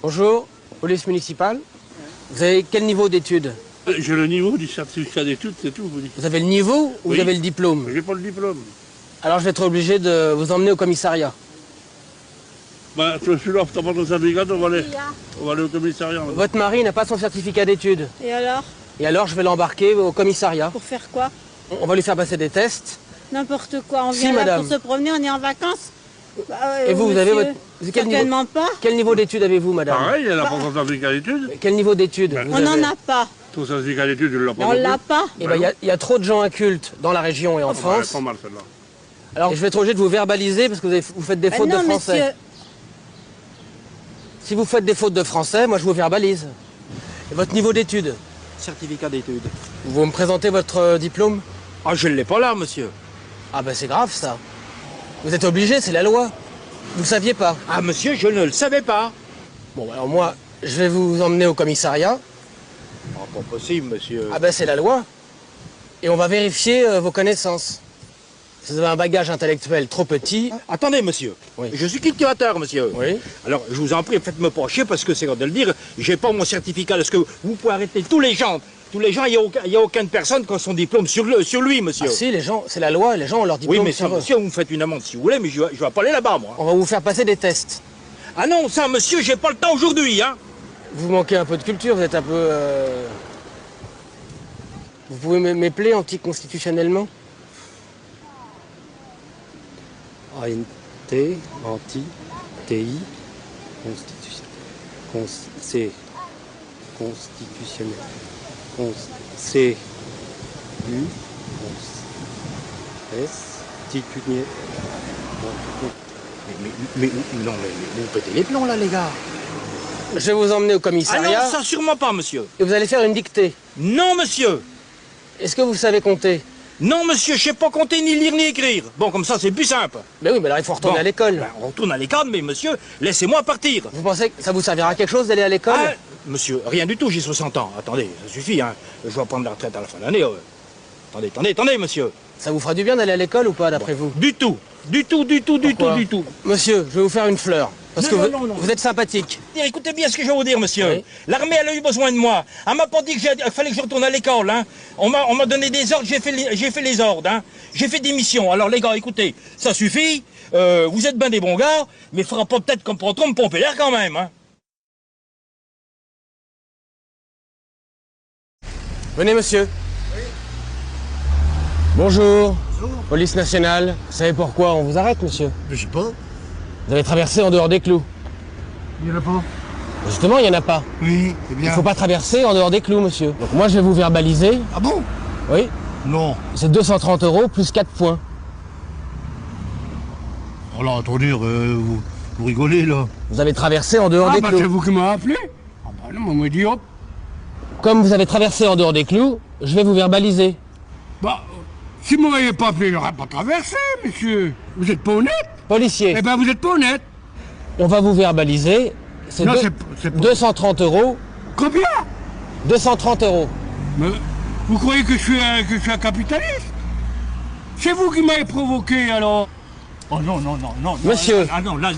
Bonjour, police municipale. Vous avez quel niveau d'études? J'ai le niveau du certificat d'études, c'est tout. Vous avez le niveau ou vous avez le diplôme? J'ai pas le diplôme. Alors je vais être obligé de vous emmener au commissariat. Bah, celui-là, t'as pas ton certificat, on va aller au commissariat. Votre mari n'a pas son certificat d'études. Et alors? Et alors je vais l'embarquer au commissariat. Pour faire quoi? On va lui faire passer des tests. N'importe quoi, on Si, vient là madame. pour se promener, on est en vacances. Bah, Et vous, vous avez votre... Certainement pas. Quel niveau d'études avez-vous, madame? Pareil, elle n'a pas son certificat d'études. Quel niveau d'études vous On n'en avez? a pas. Ton certificat d'études, tu l'as pas. On l'a pas. Eh ben, il y a trop de gens incultes dans la région et en France. Pas mal celle-là. Alors je vais être obligé de vous verbaliser parce que vous faites des fautes non, de français. monsieur. Si vous faites des fautes de français, moi je vous verbalise. Et votre niveau d'études? Certificat d'études. Vous me présentez votre diplôme? Ah, je ne l'ai pas là, monsieur. Ah ben c'est grave ça. Vous êtes obligé, c'est la loi. Vous le saviez pas? Ah, monsieur, je ne le savais pas. Bon alors moi, je vais vous emmener au commissariat. Ah, pas possible, monsieur. Ah ben c'est la loi. Et on va vérifier vos connaissances. Si vous avez un bagage intellectuel trop petit... Attendez, monsieur. Oui. Je suis cultivateur, monsieur. Oui. Alors, je vous en prie, faites-me pas chier parce que c'est de le dire. J'ai pas mon certificat. Est-ce que vous pouvez arrêter tous les gens? Tous les gens, il n'y a aucune personne qui a son diplôme sur lui, monsieur. Ah si, les gens, c'est la loi, les gens ont leur diplôme Oui, mais ça, sur eux. monsieur, vous me faites une amende si vous voulez, mais je vais pas aller là-bas, moi. On va vous faire passer des tests. Ah non, ça, monsieur, j'ai pas le temps aujourd'hui, hein. Vous manquez un peu de culture, vous êtes un peu... Vous pouvez m'épeler anticonstitutionnellement? ANT, anti, TI, constitutionnel. C, U, S, ticulier. Mais non, mais vous pétez les plombs, là, les gars. Je vais vous emmener au Ah commissariat non, ça, sûrement pas, monsieur. et vous allez faire une dictée. Non, monsieur. Est-ce que vous savez compter? Non, monsieur, je sais pas compter, ni lire, ni écrire. Bon, comme ça, c'est plus simple. Ben oui, mais alors il faut retourner Bon. à l'école. Ben, on retourne à l'école, mais monsieur, laissez-moi partir. Vous pensez que ça vous servira à quelque chose d'aller à l'école? Ah, monsieur, rien du tout, j'ai 60 ans. Attendez, ça suffit, hein. Je vais prendre la retraite à la fin de l'année. Attendez, monsieur. Ça vous fera du bien d'aller à l'école ou pas, d'après vous? Du tout. Pourquoi? Du tout. Monsieur, je vais vous faire une fleur. Parce Non, que non, non. vous êtes sympathique. Écoutez bien ce que je vais vous dire, monsieur. Oui. L'armée, elle a eu besoin de moi. Elle m'a pas dit qu'il fallait que je retourne à l'école, hein. On m'a donné des ordres, j'ai fait les ordres, hein. J'ai fait des missions. Alors, les gars, écoutez, ça suffit. Vous êtes bien des bons gars, mais il faudra pas peut-être comme pour trop me pomper l'air quand même, hein. Venez, monsieur. Bonjour. Police nationale. Vous savez pourquoi on vous arrête, monsieur? Je sais pas. Vous avez traversé en dehors des clous. Il y en a pas. Justement, il n'y en a pas. Oui, c'est Il bien. ne faut pas traverser en dehors des clous, monsieur. Donc moi, je vais vous verbaliser. Ah bon? Oui. Non. C'est 230 € plus 4 points. Oh là, attendez, vous rigolez là. Vous avez traversé en dehors Ah des bah clous. c'est vous qui m'avez appelé? Ah bah non, moi m'a dit hop. Comme vous avez traversé en dehors des clous, je vais vous verbaliser. Bah, si vous m'aviez pas appelé, il n'aurait pas traversé, monsieur. Vous êtes pas honnête? Policier, Eh ben vous êtes pas honnête. on va vous verbaliser. C'est Non, deux- c'est pas... 230 €. Combien? 230 €. Mais vous croyez que je suis un capitaliste? C'est vous qui m'avez provoqué alors. Oh non, non. Monsieur. Ah non, là,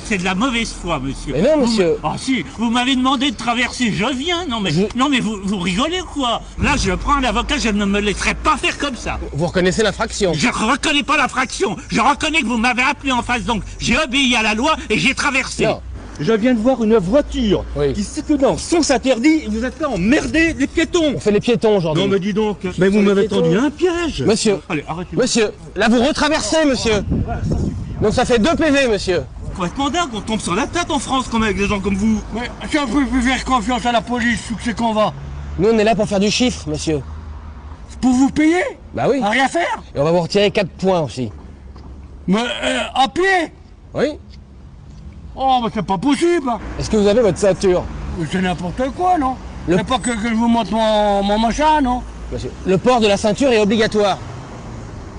c'est de la mauvaise foi, monsieur. Mais non, monsieur. Ah si, vous m'avez demandé de traverser, je viens. Non, mais vous rigolez quoi? Là, je prends un avocat, je ne me laisserai pas faire comme ça. Vous reconnaissez l'infraction. Je reconnais pas l'infraction. Je reconnais que vous m'avez appelé en face, donc j'ai obéi à la loi et j'ai traversé. Non. Je viens de voir une voiture Oui. qui circule dans sens interdit et vous êtes là emmerder les piétons. On fait les piétons aujourd'hui. Non mais dis donc, mais vous m'avez tendu un piège. Monsieur, Allez, arrêtez. monsieur, là vous retraversez, monsieur. Donc ça fait 2 PV, monsieur. Complètement dingue, on tombe sur la tête en France quand même avec des gens comme vous. Mais si on peut plus faire confiance à la police, où c'est qu'on va? Nous, on est là pour faire du chiffre, monsieur. Pour vous payer? Bah oui. À rien faire? Et on va vous retirer 4 points aussi. Mais à pied? Oui. Oh, mais c'est pas possible. Est-ce que vous avez votre ceinture, Mais c'est n'importe quoi, non? Le- C'est pas que je vous montre mon machin, non? monsieur? Le port de la ceinture est obligatoire.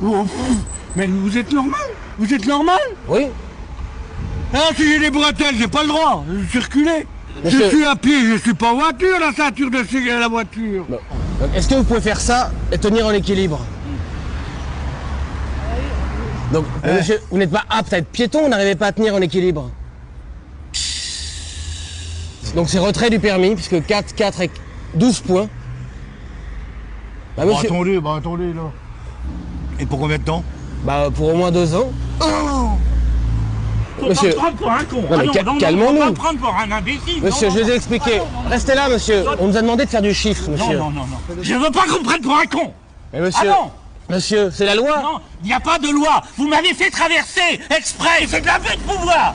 Oh, pff, mais vous êtes normal? Vous êtes normal? Oui. Ah, si j'ai des bretelles, j'ai pas le droit de circuler. Monsieur- Je suis à pied, je suis pas en voiture, la ceinture de sécurité la voiture. Bon. Donc, est-ce que vous pouvez faire ça et tenir en équilibre? Donc, monsieur, vous n'êtes pas apte à être piéton, vous n'arrivez pas à tenir en équilibre. Donc c'est retrait du permis, puisque 4, 4 et 12 points. Bah, monsieur, attendez, là. Et pour combien de temps? bah, pour au moins 2 ans. Faut Monsieur. pas me prendre pour un con. Non, mais calmons-nous. Faut pas me prendre pour un imbécile. Monsieur, Non, je non, vous ai expliqué. Restez là, monsieur. On nous a demandé de faire du chiffre, non, monsieur. non, non, non. Je veux pas qu'on me prenne pour un con. Mais monsieur, Ah non. monsieur, c'est la loi. Non, il n'y a pas de loi. Vous m'avez fait traverser exprès. C'est de l'abus de pouvoir.